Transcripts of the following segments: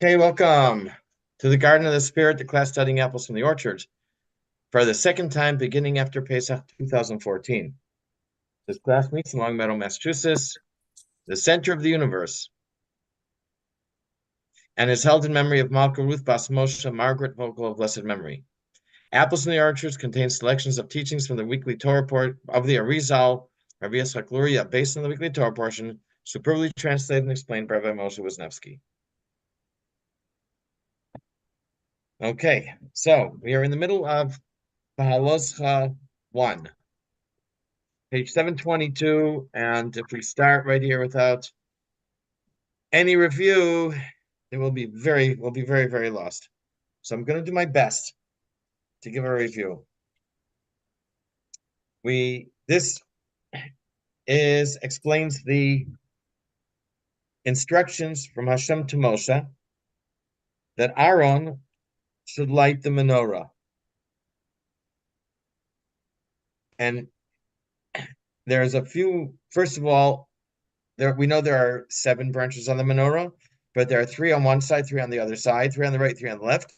Okay, welcome to the Garden of the Spirit, the class studying apples from the orchard for the second time beginning after Pesach 2014. This class meets in Long Meadow, Massachusetts, the center of the universe, and is held in memory of Malka Ruth Bas Moshe, Margaret Vogel of blessed memory. Apples from the Orchards contains selections of teachings from the weekly Torah report of the Arizal, Rabbi Yitzchak Luria, based on the weekly Torah portion, superbly translated and explained by Rabbi Moshe Wisniewski. Okay, so we are in the middle of Behaalot-cha 1. Page 722, and if we start right here without any review, it will be very, very lost. So I'm going to do my best to give a review. This explains the instructions from Hashem to Moshe that Aaron should light the menorah. And there's a few, first of all, we know there are 7 branches on the menorah, but there are 3 on one side, 3 on the other side, 3 on the right, 3 on the left.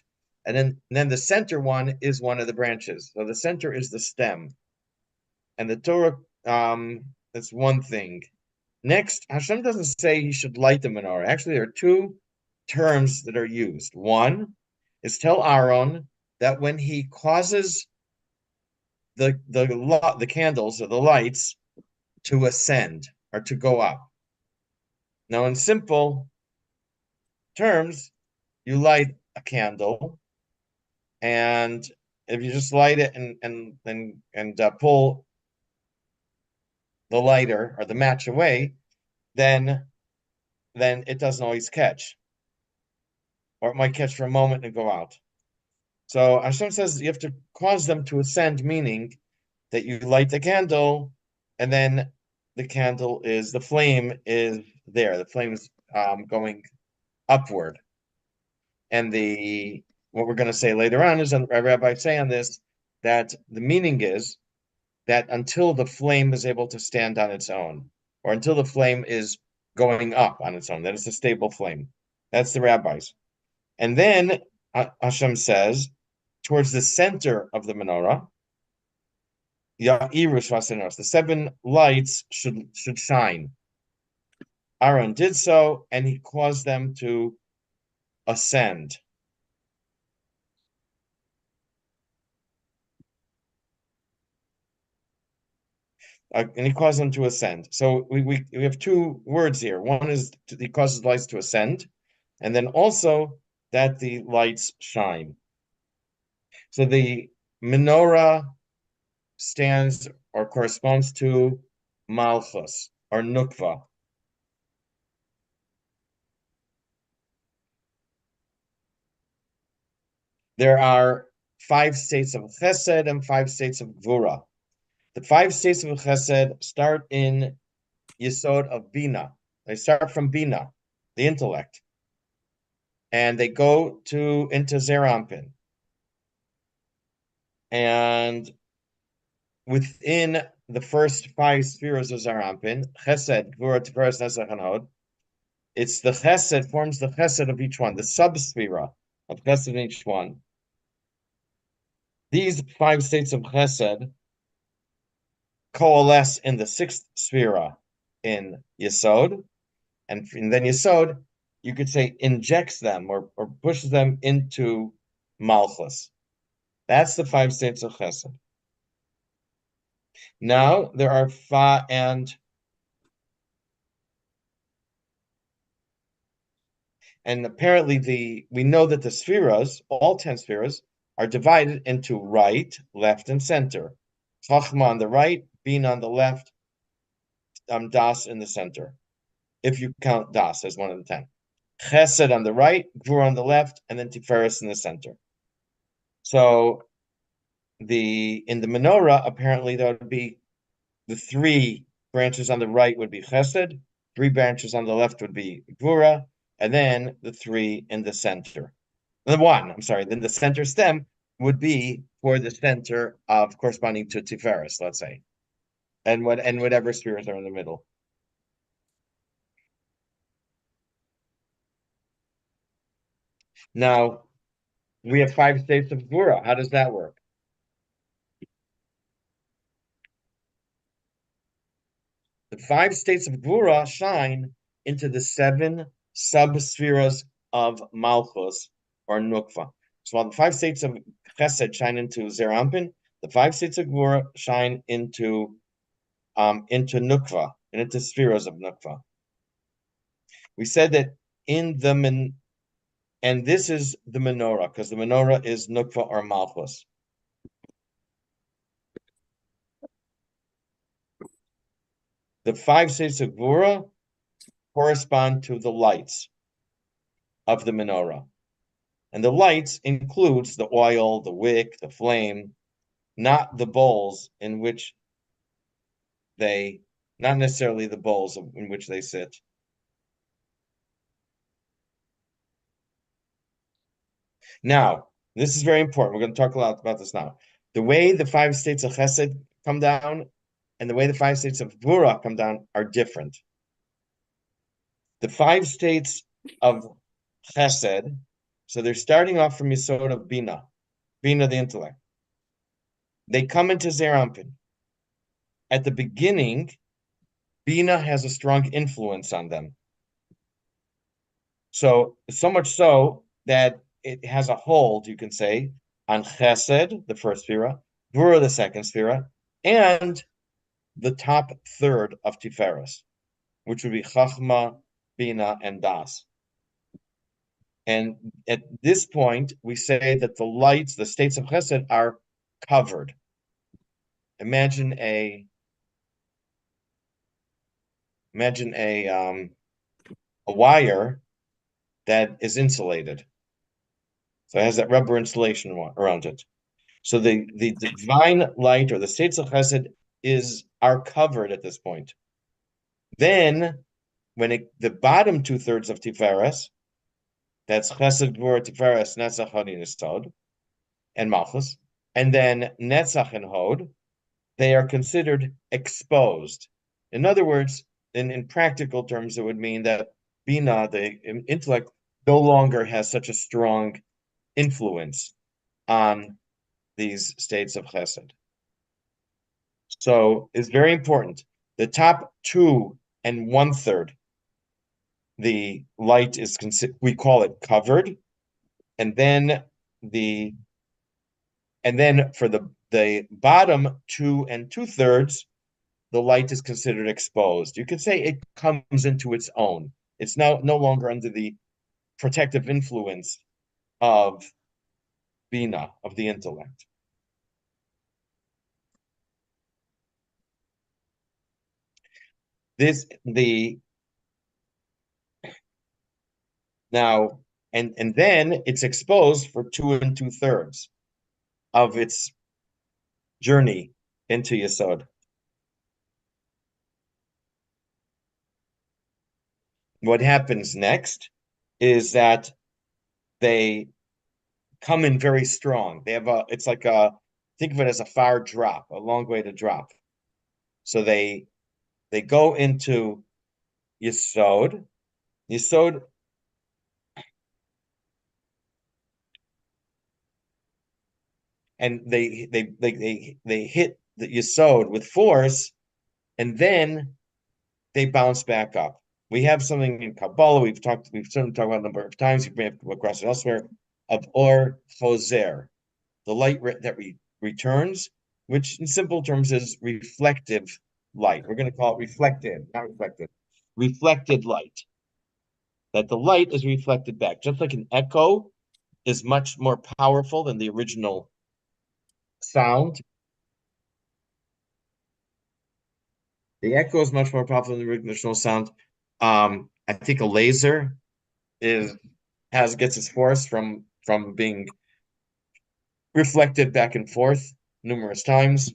And then the center one is one of the branches. So the center is the stem. And the Torah, that's one thing. Next, Hashem doesn't say he should light the menorah. Actually, there are 2 terms that are used. One is tell Aaron that when he causes the candles or the lights to ascend or to go up. Now, in simple terms, you light a candle, and if you just light it and pull the lighter or the match away, then it doesn't always catch, or it might catch for a moment and go out. So Hashem says you have to cause them to ascend, meaning that you light the candle, and then the flame is there. The flame is going upward. And what we're going to say later on is, and Rabbi say on this, that the meaning is that until the flame is able to stand on its own, or until the flame is going up on its own, that it's a stable flame. That's the rabbis. And then Hashem says, towards the center of the menorah, Ya'irus Vasenos, the 7 lights should shine. Aaron did so, and he caused them to ascend. And he caused them to ascend. So we have 2 words here. One is he causes lights to ascend, and then also that the lights shine. So the menorah stands or corresponds to Malchus or Nukva. There are 5 states of Chesed and 5 states of Gvura. The 5 states of Chesed start in Yesod of Bina. They start from Bina, the intellect, and they go into Zerampin. And within the first 5 spheres of Zerampin, Chesed, Gvura, Tiferes, Nesach, and Hod, it's the Chesed forms the Chesed of each one, the sub-sphera of Chesed in each one. These 5 states of Chesed coalesce in the 6th sphera in Yesod, and then Yesod, you could say, injects them or pushes them into Malchus. That's the 5 states of Chesed. Now there are and apparently we know that the spheres, all 10 spheres, are divided into right, left, and center. Chachma on the right, Bin on the left, Das in the center, if you count Das as one of the 10. Chesed on the right, Gvur on the left, and then Tiferes in the center. So in the menorah, apparently there would be the 3 branches on the right would be Chesed, 3 branches on the left would be Gvura, and then the 3 in the center. Then the center stem would be for the center of corresponding to Tiferes, let's say, and whatever spheres are in the middle. Now, we have 5 states of Gvura. How does that work? The 5 states of Gvura shine into the 7 sub-spheras of Malchus or Nukva. So while the 5 states of Chesed shine into Zeir Anpin, the 5 states of Gvura shine into Nukva and into spheres of Nukva. We said that and this is the menorah, because the menorah is Nukva or Malchus. The 5 states of Gvura correspond to the lights of the menorah. And the lights includes the oil, the wick, the flame, not the bowls in which not necessarily the bowls in which they sit. Now, this is very important. We're going to talk a lot about this now. The way the 5 states of Chesed come down and the way the 5 states of Gvura come down are different. The 5 states of Chesed, so they're starting off from Yesod of Bina, the intellect. They come into Zeir Anpin. At the beginning, Bina has a strong influence on them. So much so that it has a hold, you can say, on Chesed, the first Sphira, Gvura, the second Sphira, and the top third of Tiferes, which would be Chachma, Bina, and Das. And at this point, we say that the lights, the states of Chesed, are covered. Imagine a wire that is insulated. So it has that rubber insulation around it. So the divine light or the states of Chesed are covered at this point. Then, when the bottom 2/3 of Tiferes, that's Chesed, Gvura, Tiferes, Netzach, Hod, and Yesod, and Malchus, and then Netzach and Hod, they are considered exposed. In other words, in practical terms, it would mean that Bina, the intellect, no longer has such a strong influence on these states of Chesed. So it's very important. The top 2 and 1/3, the light is we call it covered, and then for the bottom 2 and 2/3, the light is considered exposed. You could say it comes into its own. It's now no longer under the protective influence of Bina, of the intellect. Now, and then it's exposed for 2 and 2/3 of its journey into Yesod. What happens next is that they come in very strong. Think of it as a far drop, a long way to drop. So they go into Yesod. And they hit the Yesod with force, and then they bounce back up. We have something in Kabbalah, we've certainly talked about a number of times, you may have come across it elsewhere, of Or Choser, the light that returns, which in simple terms is reflective light. We're going to call it reflected, not reflected. Reflected light. That the light is reflected back. Just like an echo is much more powerful than the original sound. The echo is much more powerful than the original sound. I think a laser gets its force from being reflected back and forth numerous times.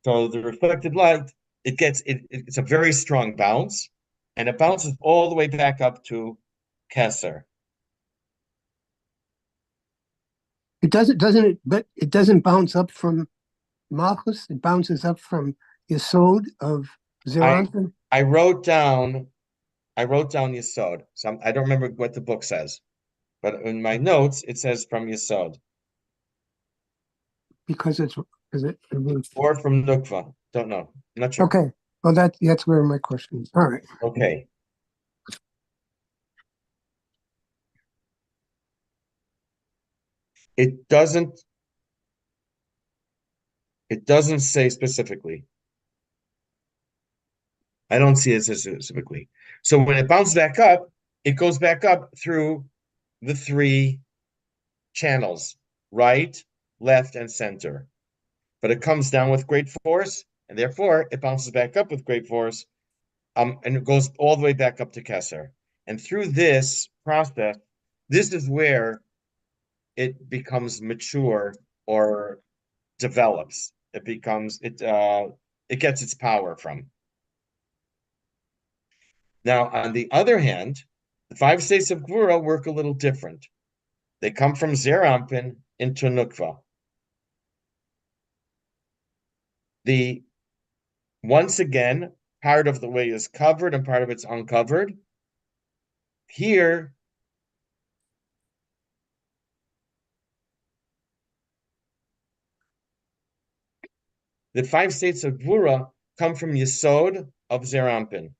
So the reflected light, it's a very strong bounce, and it bounces all the way back up to Kesser. It doesn't bounce up from Malchus. It bounces up from Yesod of Zeir Anpin. I wrote down Yesod. So I don't remember what the book says. But in my notes, it says from Yesod Because it's, is it, I mean, or from Nukva. Don't know. I'm not sure. okay. Well, that's where my question is. All right. Okay. It doesn't say specifically. I don't see it specifically. So when it bounces back up, it goes back up through the three channels, right, left, and center. But it comes down with great force, and therefore it bounces back up with great force, and it goes all the way back up to Kesser. And through this process, this is where it becomes mature or develops. It gets its power from. Now, on the other hand, the five states of Gvura work a little different. They come from Zerampin into Nukva. The Once again, part of the way is covered and part of it's uncovered. Here, the five states of Gvura come from Yesod of Zerampin.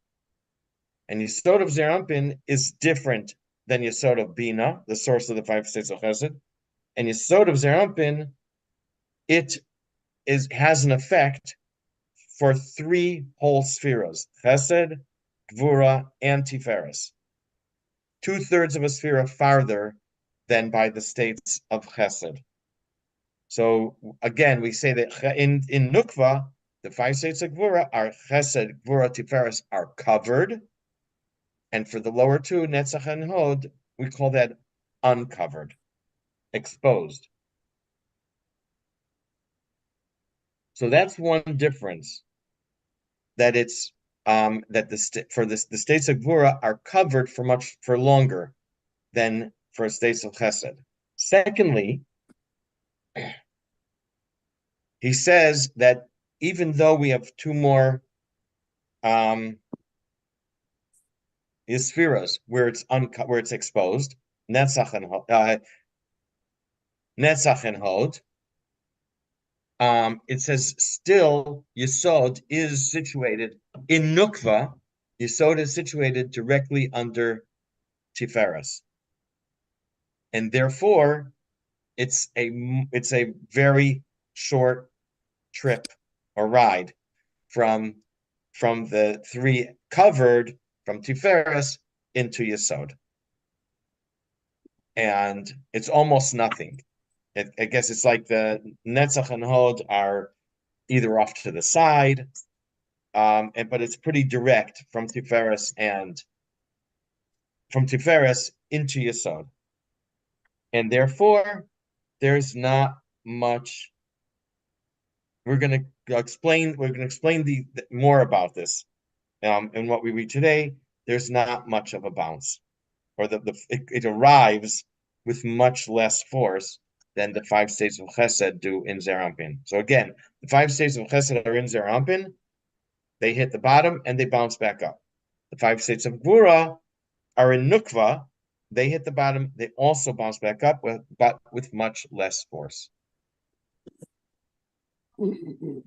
And Yesod of Zerampin is different than Yesod of Bina, the source of the five states of Chesed. And Yesod of Zerampin, it has an effect for three whole spheres: Chesed, Gvura, and Tiferes. 2/3 of a sphere farther than by the states of Chesed. So again, we say that in Nukva, the five states of Gvura are Chesed, Gvura, Tiferes are covered. And for the lower two, Netzach and Hod, we call that uncovered, exposed. So that's one difference. That it's that the states of Gvura are covered for longer than for states of Chesed. Secondly, he says that even though we have two more spheres where it's exposed, Netzach and Hod, it says still Yesod is situated in Nukva. Yesod is situated directly under Tiferes, and therefore it's a very short trip or ride from the three covered from Tiferes into Yesod, and it's almost nothing. I guess it's like the Netzach and Hod are either off to the side, but it's pretty direct from Tiferes into Yesod, and therefore there's not much. We're going to explain. We're going to explain the more about this in what we read today. There's not much of a bounce, or it arrives with much less force than the five states of Chesed do in Zerampin. So again, the five states of Chesed are in Zerampin. They hit the bottom and they bounce back up. The five states of Gvura are in Nukva. They hit the bottom. They also bounce back up, but with much less force. And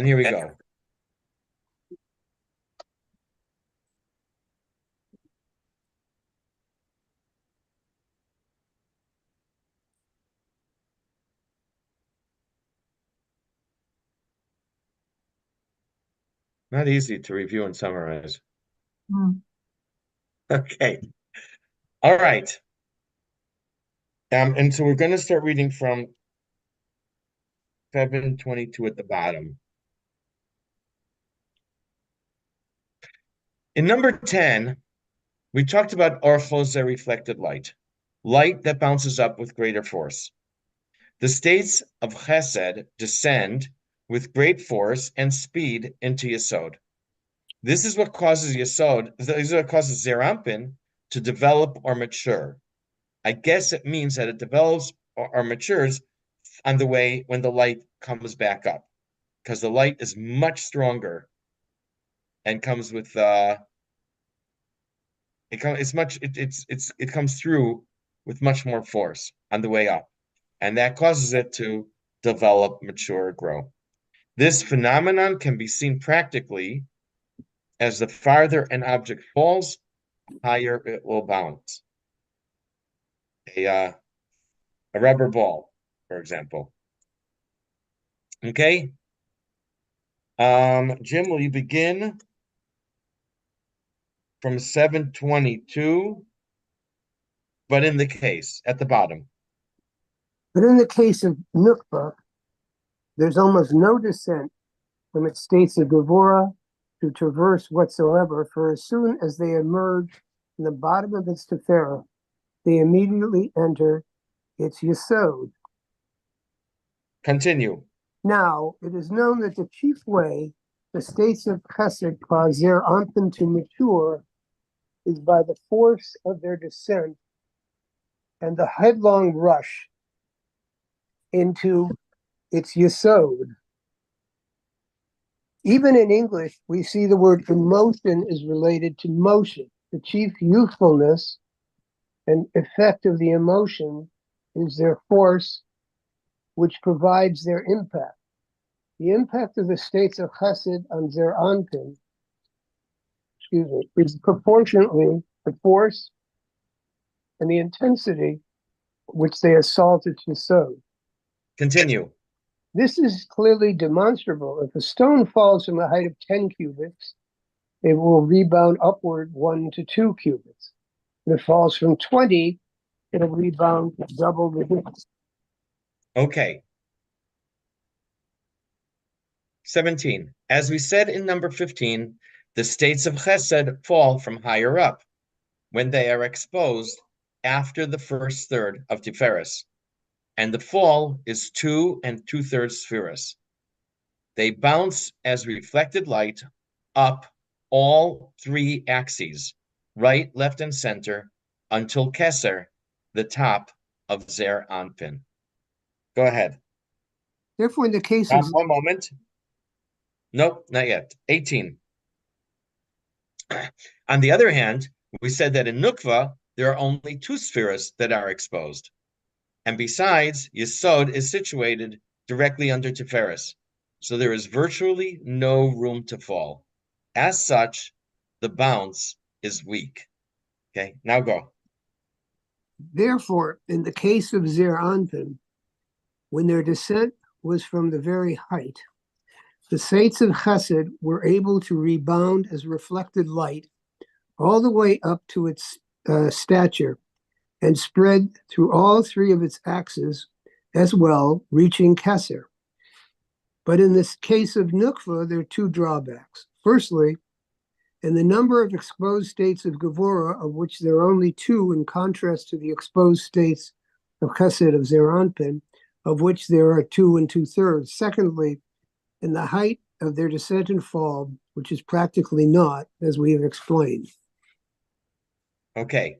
here we go. Not easy to review and summarize. Okay. All right. And so we're going to start reading from 722 at the bottom. In number 10, we talked about orchos, reflected light that bounces up with greater force. The states of Chesed descend with great force and speed into Yesod. This is what causes Zerampin to develop or mature. I guess it means that it develops or matures on the way when the light comes back up, because the light is much stronger and comes with it comes through with much more force on the way up, and that causes it to develop, mature, grow. This phenomenon can be seen practically as the farther an object falls, higher it will bounce. A rubber ball, for example. Okay. Jim, will you begin from 722? But in the case at the bottom. But in the case of Nukva, there's almost no descent from its states of Gevura to traverse whatsoever, for as soon as they emerge from the bottom of its Tefera, they immediately enter its Yesod. Continue. Now, it is known that the chief way the states of Chesed cause their Anpin to mature is by the force of their descent and the headlong rush into its Yesod. Even in English, we see the word emotion is related to motion. The chief usefulness and effect of the emotion is their force, which provides their impact. The impact of the states of Chesed on Zer Anpin, is proportionately the force and the intensity which they assault its Yesod. Continue. This is clearly demonstrable. If a stone falls from a height of 10 cubits, it will rebound upward 1 to 2 cubits. If it falls from 20, it'll rebound double the distance. Okay. 17. As we said in number 15, the states of Chesed fall from higher up when they are exposed after the first third of Tiferes, and the fall is 2 2/3 spheres. They bounce as reflected light up all three axes, right, left, and center, until Keser, the top of Zer Anpin. Go ahead. Therefore, in the case of One moment. Nope, not yet. 18. On the other hand, we said that in Nukva, there are only 2 spheres that are exposed. And besides, Yesod is situated directly under Tiferes, so there is virtually no room to fall. As such, the bounce is weak. Okay, now go. Therefore, in the case of Zer Anpin, when their descent was from the very height, the saints of Chesed were able to rebound as reflected light all the way up to its stature and spread through all three of its axes as well, reaching Keser. But in this case of Nukva, there are 2 drawbacks. Firstly, in the number of exposed states of Gevura, of which there are only 2 in contrast to the exposed states of Chesed of Zer Anpin, of which there are 2 2/3. Secondly, in the height of their descent and fall, which is practically not, as we have explained. Okay.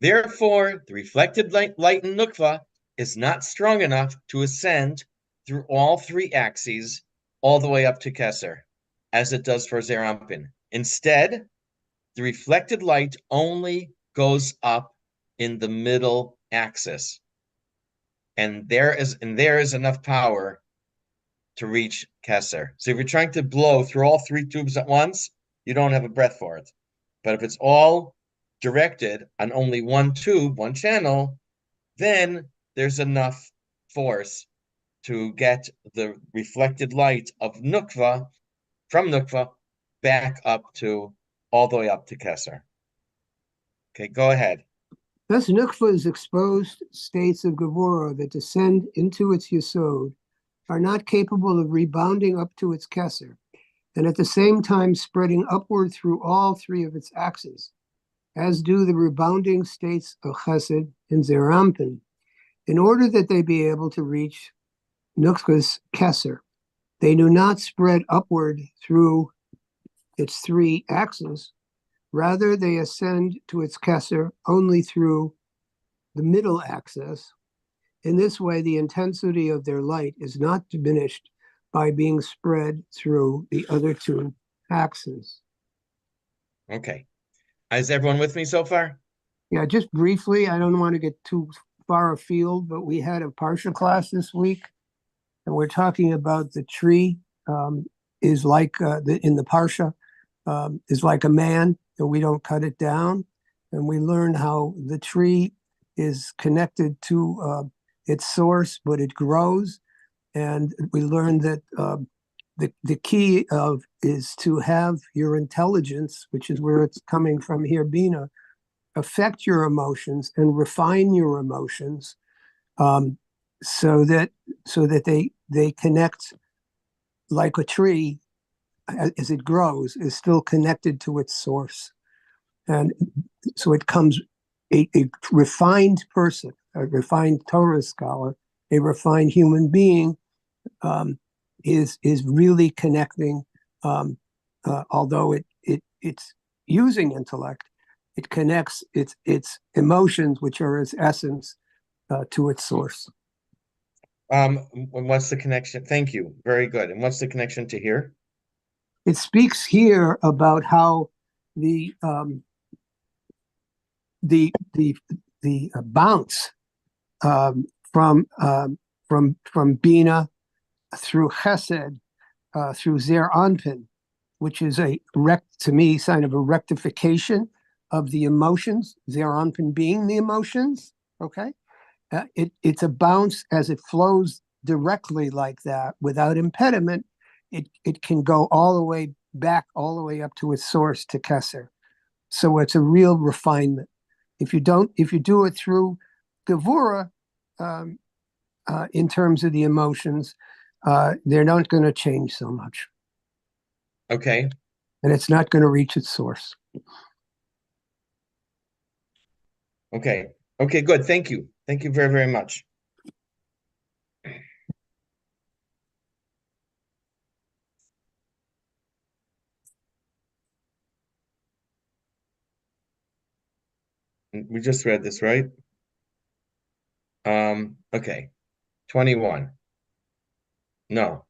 Therefore, the reflected light in Nukva is not strong enough to ascend through all 3 axes all the way up to Keser, as it does for Zer Anpin. Instead, the reflected light only goes up in the middle axis. And there is enough power to reach Keser. So if you're trying to blow through all 3 tubes at once, you don't have a breath for it. But if it's all directed on only one tube, one channel, then there's enough force to get the reflected light of Nukva, from Nukva, back up to, all the way up to Keser. Okay, go ahead. Thus, Nukva's exposed states of Gevura that descend into its Yesod are not capable of rebounding up to its Keser, and at the same time spreading upward through all 3 of its axes, as do the rebounding states of Chesed and Zer Anpin, in order that they be able to reach Nukva's Keser. They do not spread upward through its 3 axes. Rather, they ascend to its Keser only through the middle axis. In this way, the intensity of their light is not diminished by being spread through the other two axes. Okay. Is everyone with me so far? Yeah, just briefly, I don't want to get too far afield, but we had a Parsha class this week, and we're talking about the tree is like in the Parsha is like a man, and we don't cut it down. And we learned how the tree is connected to its source, but it grows. And we learned that the key of is to have your intelligence, which is where it's coming from here, Bina, affect your emotions and refine your emotions, um, so that they connect like a tree as it grows is still connected to its source. And so it comes a refined person, a refined Torah scholar, a refined human being, is really connecting. Although it's using intellect, it connects its emotions, which are its essence, to its source. What's the connection? Thank you. Very good. And what's the connection to here? It speaks here about how the bounce from Bina through Chesed through Zer Anpin, which is to me sign of a rectification of the emotions. Zer Anpin being the emotions. Okay, it's a bounce as it flows directly like that without impediment. It can go all the way back, all the way up to its source to Kesser. So it's a real refinement. If you do it through Gevura, in terms of the emotions, they're not going to change so much. Okay. And it's not going to reach its source. Okay. Okay, good. Thank you. Thank you very, very much. We just read this, right? Okay. 21. No.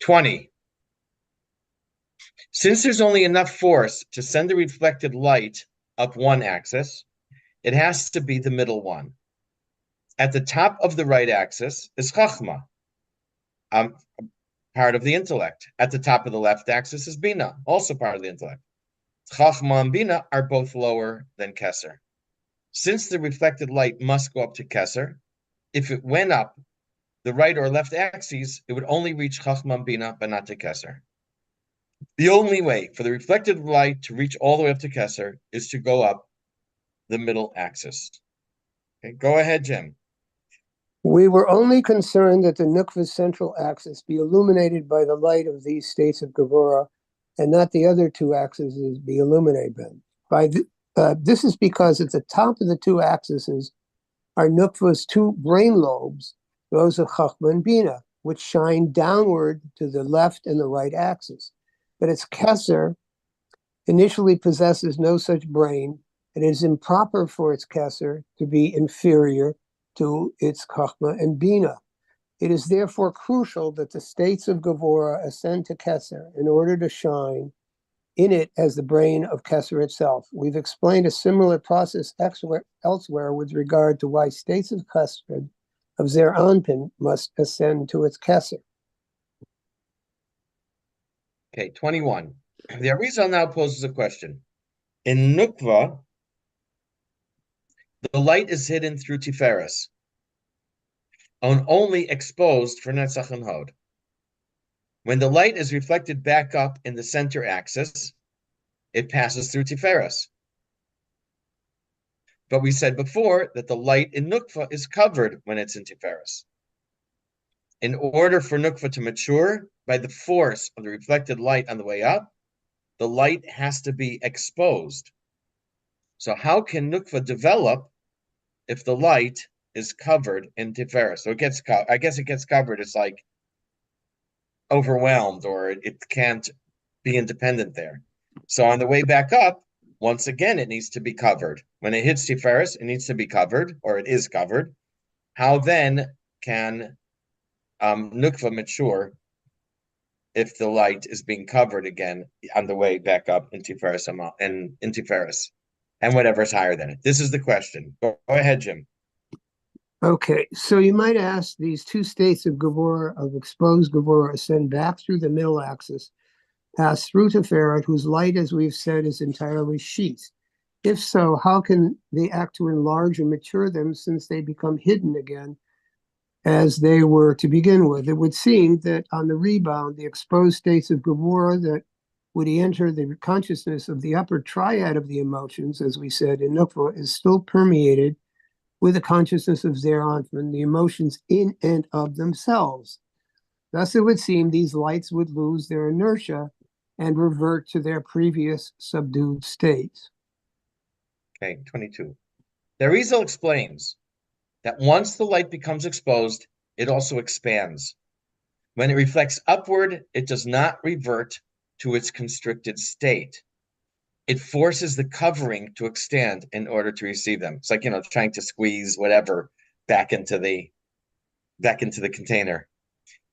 20. Since there's only enough force to send the reflected light up one axis, it has to be the middle one. At the top of the right axis is Chachma, part of the intellect. At the top of the left axis is Bina, also part of the intellect. Chachma and Bina are both lower than Kesser. Since the reflected light must go up to Kesser, if it went up the right or left axes, it would only reach Chachma and Bina, but not to Kesser. The only way for the reflected light to reach all the way up to Kesser is to go up the middle axis. Okay, go ahead, Jim. We were only concerned that the Nukva's central axis be illuminated by the light of these states of Gevura, and not the other two axes be illuminated by. This is because at the top of the two axes are Nukva's two brain lobes, those of Chachma and Bina, which shine downward to the left and the right axis. But its Kesser initially possesses no such brain, and it is improper for its Kesser to be inferior to its Chachma and Bina. It is therefore crucial that the states of Gevura ascend to Kesser in order to shine in it as the brain of Kesser itself. We've explained a similar process elsewhere with regard to why states of Kesser, of Zer Anpin, must ascend to its Kesser. Okay, 21. The Arizal now poses a question. In Nukva, the light is hidden through Tiferes, and only exposed for Netzach and Hod. When the light is reflected back up in the center axis, it passes through Tiferes. But we said before that the light in Nukva is covered when it's in Tiferes. In order for Nukva to mature by the force of the reflected light on the way up, the light has to be exposed. So how can Nukva develop if the light is covered in Tiferes? So I guess it gets covered. It's like overwhelmed, or it can't be independent there. So on the way back up, once again, it needs to be covered. When it hits Tiferes, it needs to be covered, or it is covered. How then can Nukva mature if the light is being covered again on the way back up in Tiferes and in Tiferes, and whatever's higher than it. This is the question. Go ahead, Jim. Okay, so you might ask, these two states of Gevurah, of exposed Gevurah, ascend back through the middle axis, pass through Tiferet, whose light, as we've said, is entirely sheath. If so, how can they act to enlarge and mature them, since they become hidden again as they were to begin with? It would seem that on the rebound, the exposed states of Gevurah that would enter the consciousness of the upper triad of the emotions, as we said in Nukva, is still permeated with the consciousness of Zeranpin, the emotions in and of themselves. Thus, it would seem these lights would lose their inertia and revert to their previous subdued states. Okay, 22. The Arizal explains that once the light becomes exposed, it also expands. When it reflects upward, it does not revert to its constricted state. It forces the covering to extend in order to receive them. It's like, trying to squeeze whatever back into the container.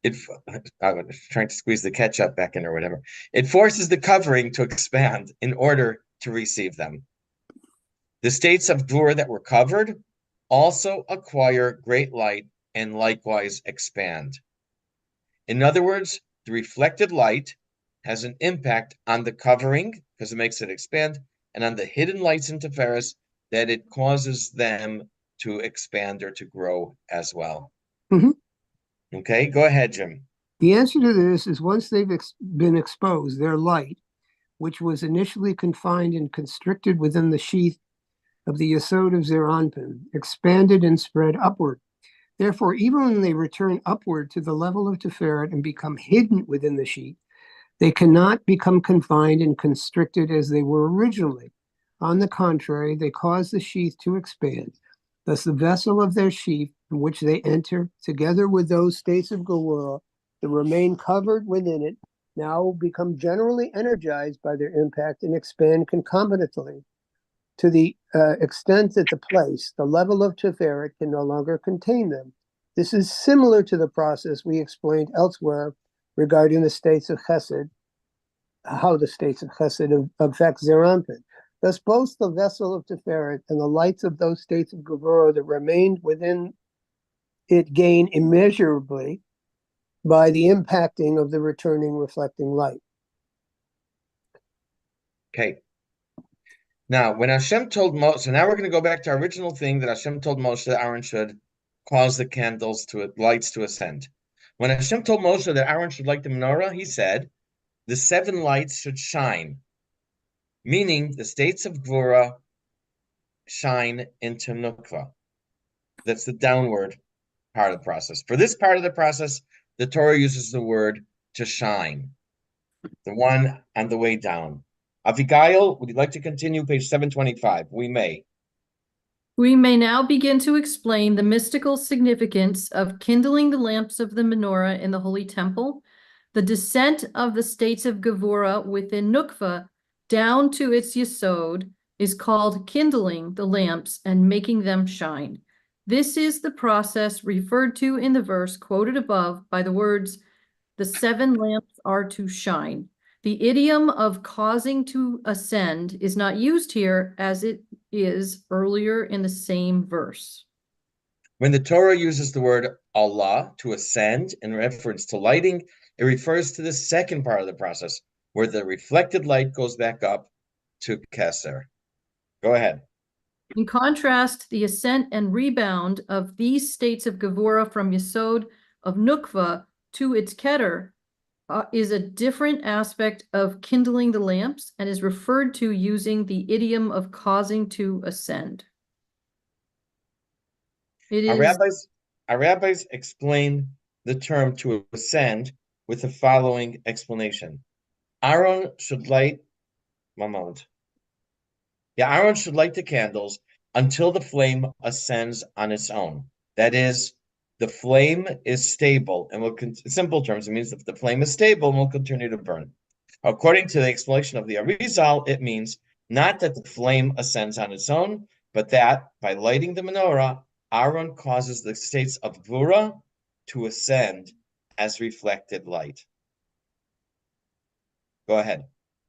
Trying to squeeze the ketchup back in or whatever. It forces the covering to expand in order to receive them. The states of Gvura that were covered also acquire great light and likewise expand. In other words, the reflected light has an impact on the covering because it makes it expand, and on the hidden lights in Tiferes that it causes them to expand or to grow as well. Mhm. Okay, go ahead, Jim. The answer to this is once they've been exposed, their light, which was initially confined and constricted within the sheath of the Yesod of Zeranpin, expanded and spread upward. Therefore, even when they return upward to the level of Tiferet and become hidden within the sheath, they cannot become confined and constricted as they were originally. On the contrary, they cause the sheath to expand. Thus, the vessel of their sheath in which they enter, together with those states of Gevurah that remain covered within it, now become generally energized by their impact and expand concomitantly to the extent that the place, the level of Tiferet, can no longer contain them. This is similar to the process we explained elsewhere regarding the states of Chesed, how the states of Chesed affect Zeranpin. Thus, both the vessel of Tiferet and the lights of those states of Gevurah that remained within it gain immeasurably by the impacting of the returning reflecting light. Okay. Now, when Hashem told Moses, so now we're going to go back to our original thing that Hashem told Moshe that Aaron should cause the lights to ascend. When Hashem told Moshe that Aaron should light the menorah, he said, the 7 lights should shine, meaning the states of Gvura shine into Nukva. That's the downward part of the process. For this part of the process, the Torah uses the word to shine, the one on the way down. Abigail, would you like to continue page 725? We may. We may now begin to explain the mystical significance of kindling the lamps of the menorah in the Holy Temple, the descent of the states of Gevurah within Nukva down to its Yesod is called kindling the lamps and making them shine. This is the process referred to in the verse quoted above by the words, the 7 lamps are to shine. The idiom of causing to ascend is not used here as it is earlier in the same verse. When the Torah uses the word Allah to ascend in reference to lighting, it refers to the second part of the process, where the reflected light goes back up to Keser. Go ahead. In contrast, the ascent and rebound of these states of Gevurah from Yesod of Nukva to its Keter is a different aspect of kindling the lamps and is referred to using the idiom of causing to ascend. Our rabbis explain the term to ascend with the following explanation. Aaron should light, one moment. Yeah, Aaron should light the candles until the flame ascends on its own. That is, the flame is stable and will, in simple terms, it means that the flame is stable and will continue to burn. According to the explanation of the Arizal, it means not that the flame ascends on its own, but that by lighting the menorah, Aaron causes the states of Gvura to ascend as reflected light. Go ahead.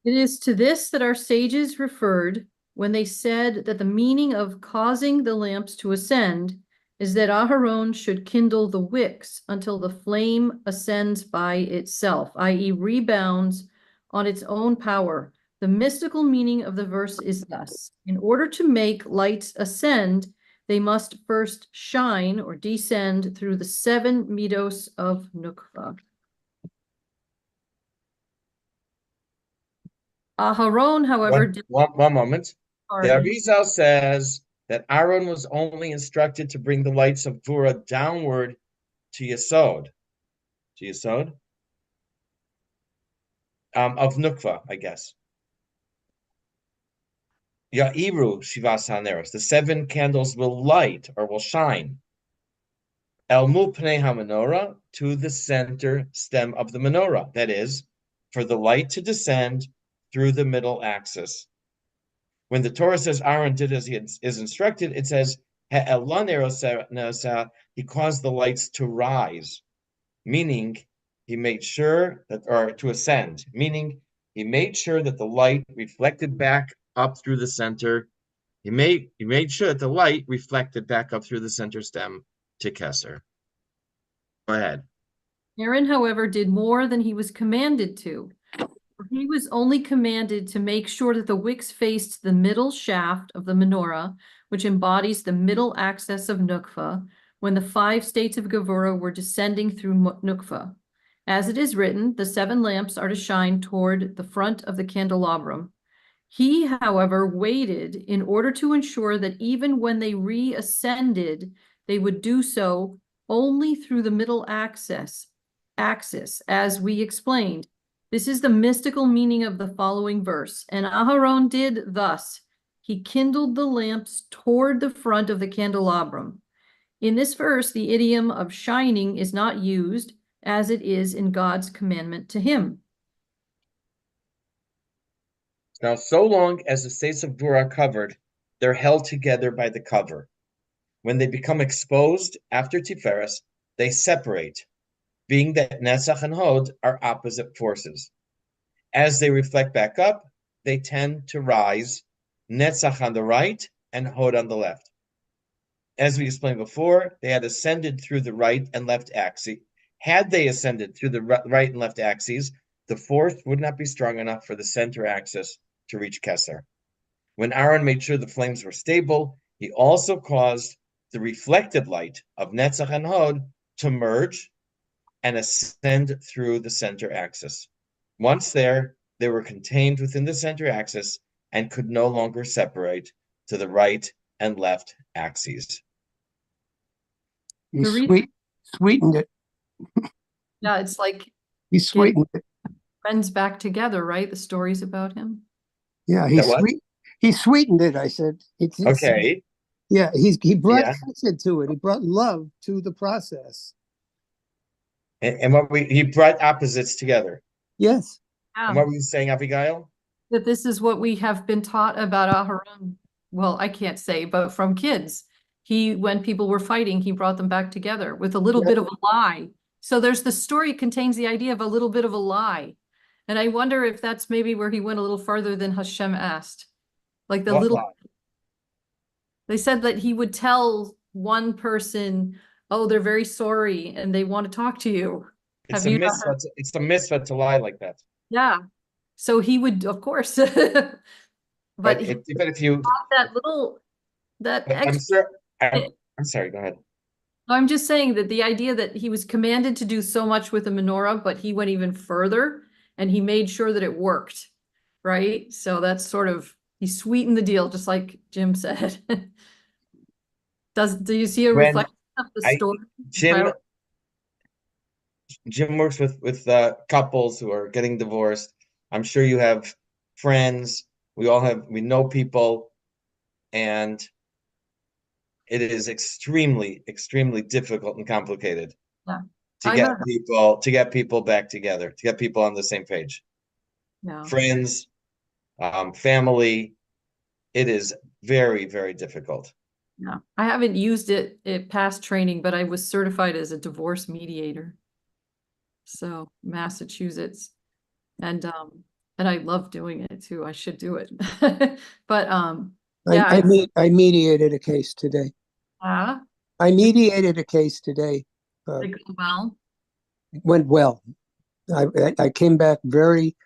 It is to this that our sages referred when they said that the meaning of causing the lamps to ascend is that Aharon should kindle the wicks until the flame ascends by itself, i.e., rebounds on its own power. The mystical meaning of the verse is thus: in order to make lights ascend, they must first shine or descend through the 7 middos of Nukva. Aharon, however, did One moment. The pardon. Arizal says that Aaron was only instructed to bring the lights of Gvura downward to Yesod. To Yesod? Of Nukva, I guess. Ya'iru Shivas Haneros. The 7 candles will light or will shine. El Mu Pnei HaMenorah, to the center stem of the menorah. That is, for the light to descend through the middle axis. When the Torah says Aaron did as he is instructed, it says, he caused the lights to rise, meaning he made sure that, or to ascend, meaning he made sure that the light reflected back up through the center. He made sure that the light reflected back up through the center stem to Kesser. Go ahead. Aaron, however, did more than he was commanded to. He was only commanded to make sure that the wicks faced the middle shaft of the menorah, which embodies the middle axis of Nukva, when the 5 states of Gevurah were descending through Nukva. As it is written, the 7 lamps are to shine toward the front of the candelabrum. He, however, waited in order to ensure that even when they reascended, they would do so only through the middle axis, as we explained. This is the mystical meaning of the following verse. And Aharon did thus. He kindled the lamps toward the front of the candelabrum. In this verse, the idiom of shining is not used as it is in God's commandment to him. Now, so long as the states of Gvura are covered, they're held together by the cover. When they become exposed after Tiferes, they separate, being that Netzach and Hod are opposite forces. As they reflect back up, they tend to rise, Netzach on the right and Hod on the left. As we explained before, they had ascended through the right and left axis. Had they ascended through the right and left axes, the force would not be strong enough for the center axis to reach Kesser. When Aaron made sure the flames were stable, he also caused the reflected light of Netzach and Hod to merge and ascend through the center axis. Once there, they were contained within the center axis and could no longer separate to the right and left axes. He sweetened it. Yeah, it's like He sweetened it. friends back together, right? The stories about him. Yeah, he sweetened it. I said. Okay. Yeah, he brought Yeah. chesed to it. He brought love to the process. And he brought opposites together. Yes. And what were you saying, Abigail? That this is what we have been taught about Aharon. Well, I can't say, but from kids. When people were fighting, he brought them back together with a little bit of a lie. So the story contains the idea of a little bit of a lie. And I wonder if that's maybe where he went a little farther than Hashem asked. Like What lie? They said that he would tell one person, oh, they're very sorry and they want to talk to you. It's a mitzvah to lie like that. Yeah. So he would, of course. But if you I'm sorry, go ahead. I'm just saying that the idea that he was commanded to do so much with the menorah, but he went even further and he made sure that it worked, right? So that's he sweetened the deal, just like Jim said. Do you see a reflection of the story? Jim works with couples who are getting divorced. I'm sure you have friends. We know people, and it is extremely, extremely difficult and complicated to get people back together, to get people on the same page. Yeah. Friends, family, it is very, very difficult. Yeah, I haven't used it past training, but I was certified as a divorce mediator. So Massachusetts, and And I love doing it too. I should do it. But I, yeah, I mediated a case today. I I mediated a case today. it go well. It went well. I came back very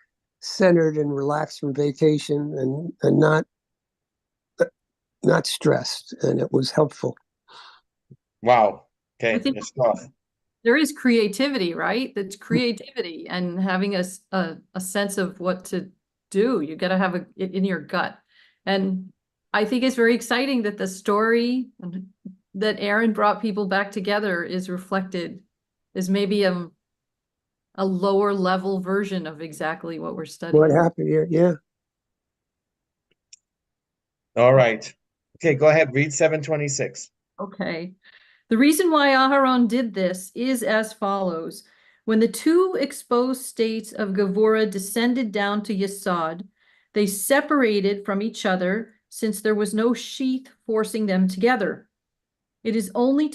centered and relaxed from vacation and not stressed, and it was helpful. Wow. I Okay, think it's tough. there is creativity, right? That's creativity and having a sense of what to do. You got to have it in your gut. And I think it's very exciting that the story that Aaron brought people back together is reflected, is maybe a lower level version of exactly what we're What studying. happened here? Yeah. All right. Okay, go ahead. Read 726. Okay. The reason why Aharon did this is as follows. When the two exposed states of Gevurah descended down to Yesod, they separated from each other since there was no sheath forcing them together. This is only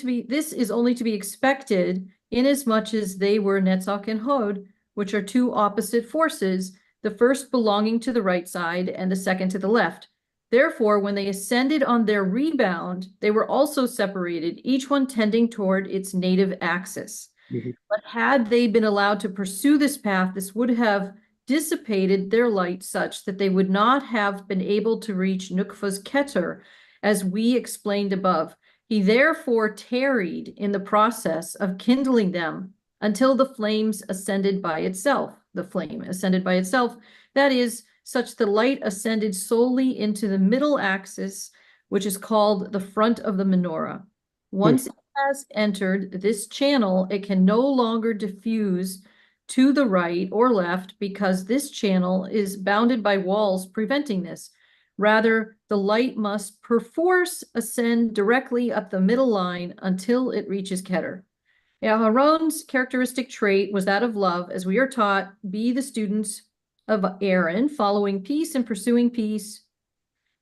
to be expected inasmuch as they were Netzach and Hod, which are two opposite forces, the first belonging to the right side and the second to the left. Therefore, when they ascended on their rebound, they were also separated, each one tending toward its native axis. Mhm. But had they been allowed to pursue this path, this would have dissipated their light such that they would not have been able to reach Nukva's Keter, as we explained above. He therefore tarried in the process of kindling them until the flame ascended by itself. That is, such the light ascended solely into the middle axis, which is called the front of the menorah. Once it has entered this channel, it can no longer diffuse to the right or left because this channel is bounded by walls preventing this. Rather, the light must perforce ascend directly up the middle line until it reaches Keter. Aharon's characteristic trait was that of love, as we are taught, be the students of Aaron, following peace and pursuing peace,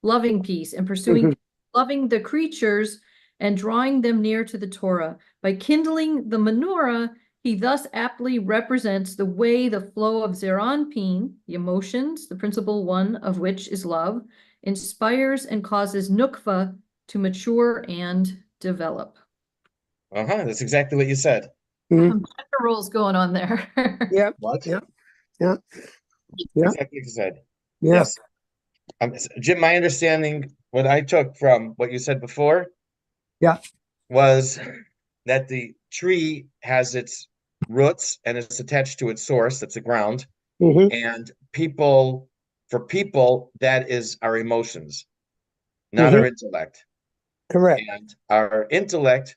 loving peace and pursuing, loving the creatures and drawing them near to the Torah. By kindling the menorah, he thus aptly represents the way the flow of Zeranpin, the emotions, the principal one of which is love, inspires and causes Nukva to mature and develop. That's exactly what you said. Mhm. Gender roles going on there. Yep. What? Yep. Yep. Yeah. Exactly what you said. Yeah. Yes. Jim, my understanding, what I took from what you said before, Yeah. was that the tree has its roots and it's attached to its source, that's the ground. Hmm. And for people, that is our emotions, not Mhm. our intellect. Correct. And our intellect,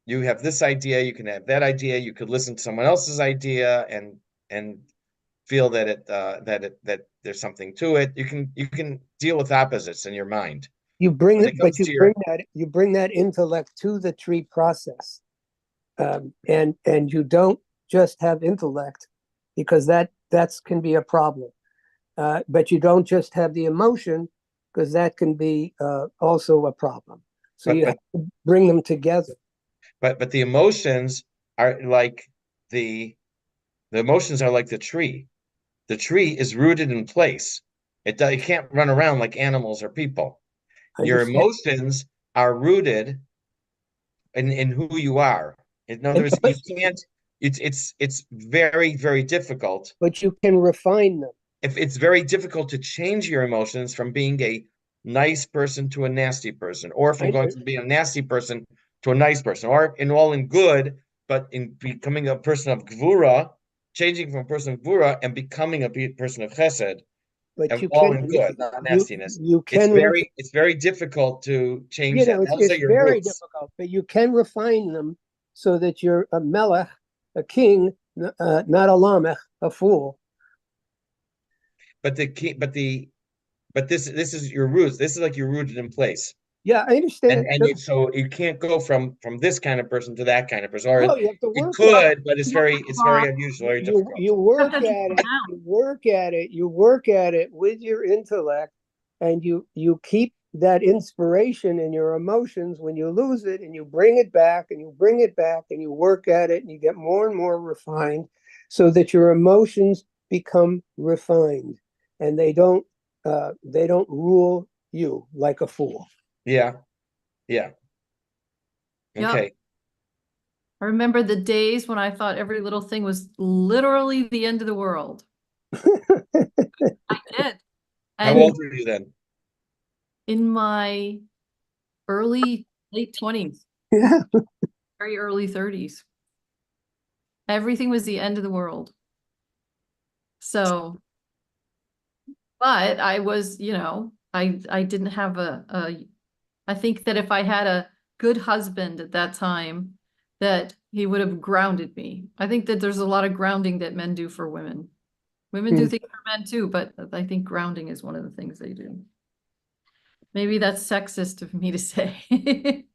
you have this idea, you can have that idea, you could listen to someone else's idea and feel that there's something to it. You can deal with opposites in your mind. You bring When it, it but comes to your you bring that intellect to the tree process, and you don't just have intellect, because that can be a problem. But you don't just have the emotion, because that can be also a problem. So you have to bring them together. but the emotions are like the emotions are like the tree. The tree is rooted in place. It can't run around like animals or people. I Your understand. emotions are rooted in who you are. In other words, But, you can't. It's very very difficult. but you can refine them. If it's very difficult to change your emotions from being a nice person to a nasty person, or from I, going from being a nasty person to a nice person, or in good, but in becoming a person of gvura, changing from a person of gvura and becoming a person of chesed, but and you all can in good, not nastiness. you can It's very difficult to change that. Those are it's your very roots. difficult, but you can refine them so that you're a melech, a king, not a lamech, a fool. But this is your roots. This is like you're rooted in place. Yeah, I understand. So you can't go from this kind of person to that kind of person, or No, you have to you work at it. could, but it's very unusual, very difficult. You work at it. You work at it with your intellect, and you keep that inspiration in your emotions. When you lose it, and you bring it back, and you bring it back, and you work at it, and you get more and more refined, so that your emotions become refined. and they don't rule you like a fool. Yeah. Yeah. Yep. Okay. I remember the days when I thought every little thing was literally the end of the world. I did. How And old were you then? in my late 20s, Yeah. very early 30s, everything was the end of the world. So, but I was, I didn't have I think that if I had a good husband at that time, that he would have grounded me. I think that there's a lot of grounding that men do for women. Women do things for men too, but I think grounding is one of the things they do. Maybe that's sexist of me to say,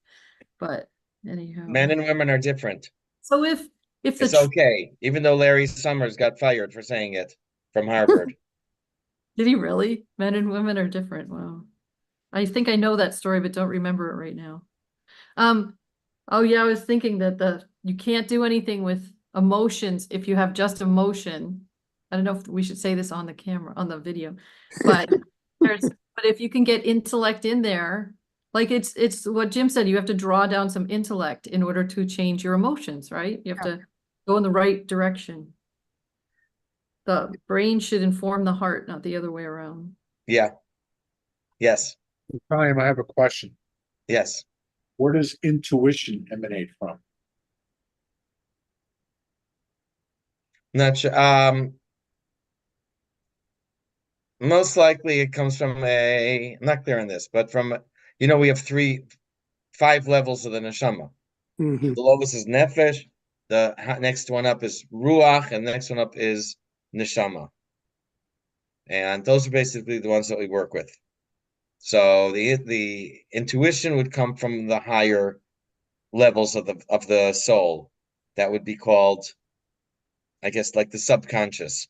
but anyhow. Men and women are different. So if It's okay, even though Larry Summers got fired for saying it from Harvard. did he really? Men and women are different. Wow. I think I know that story, but don't remember it right now. Oh yeah, I was thinking that you can't do anything with emotions if you have just emotion. I don't know if we should say this on the camera, on the video, but but if you can get intellect in there, like it's what Jim said, you have to draw down some intellect in order to change your emotions, right? You have to go in the right direction. The brain should inform the heart, not the other way around. Yeah. Yes. Time, I have a question. Yes. Where does intuition emanate from? Not sure. Most likely it comes from I'm not clear on this, but from, we have 5 levels of the neshama. Mhm. The lowest is nefesh, the next one up is ruach, and the next one up is neshama. And those are basically the ones that we work with. So the intuition would come from the higher levels of the soul. That would be called, I guess, like the subconscious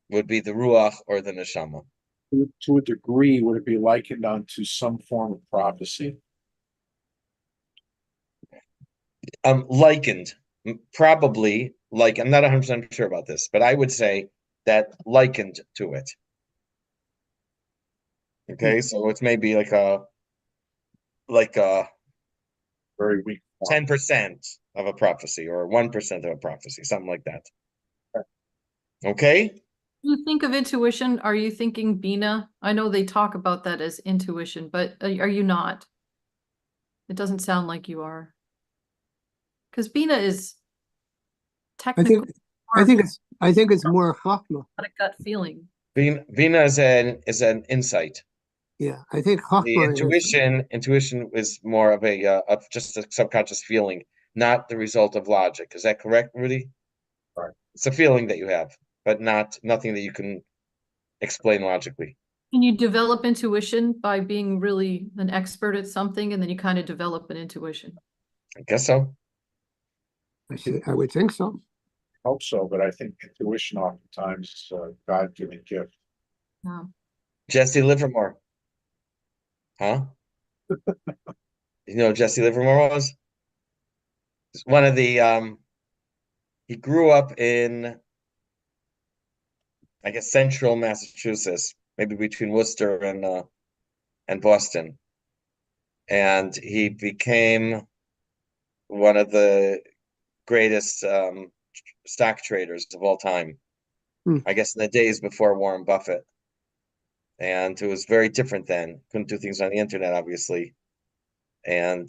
would be the ruach or the neshama. To a degree, would it be likened onto some form of prophecy? Likened, probably, like, I'm not 100% sure about this, but I would say that likened to it. Okay, so it's maybe like a Very weak form. 10% of a prophecy or 1% of a prophecy, something like that. Okay? You think of intuition, are you thinking Bina? I know they talk about that as intuition, but are you not? It doesn't sound like you are. Because Bina is technically I think it's more Chachma. not a gut feeling. Vina is an insight. Yeah, I think The Chachma intuition is more of of just a subconscious feeling, not the result of logic. Is that correct, Rudy? Right. It's a feeling that you have, but nothing that you can explain logically. Can you develop intuition by being really an expert at something and then you kind of develop an intuition? I guess so. I would think so. Hope so, but I think intuition oftentimes is a God-given gift. Yeah. Jesse Livermore. Huh? You know who Jesse Livermore was? He's one of the he grew up in, I guess, central Massachusetts, maybe between Worcester and Boston. And he became one of the greatest stock traders of all time. I guess in the days before Warren Buffett. And it was very different then. Couldn't do things on the internet, obviously. And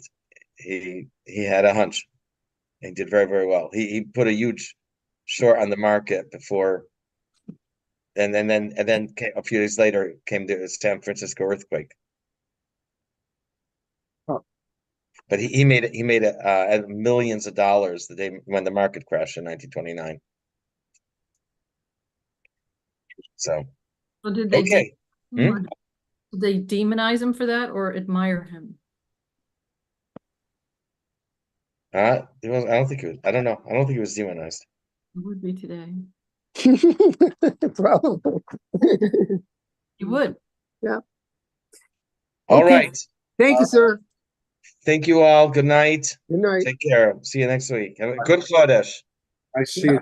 he had a hunch. He did very, very well. He put a huge short on the market before, and then a few days later came the San Francisco earthquake. Huh. But he made it at millions of dollars the day when the market crashed in 1929. So did they okay. did they demonize him for that or admire him? I don't think it was. I don't know. I don't think it was demonized. It would be today. Probably. You would. Yeah. All Okay. right. Thank you, sir. Thank you all. Good night. Good night. Take care. See you next week. Have a good Chodesh. I see it.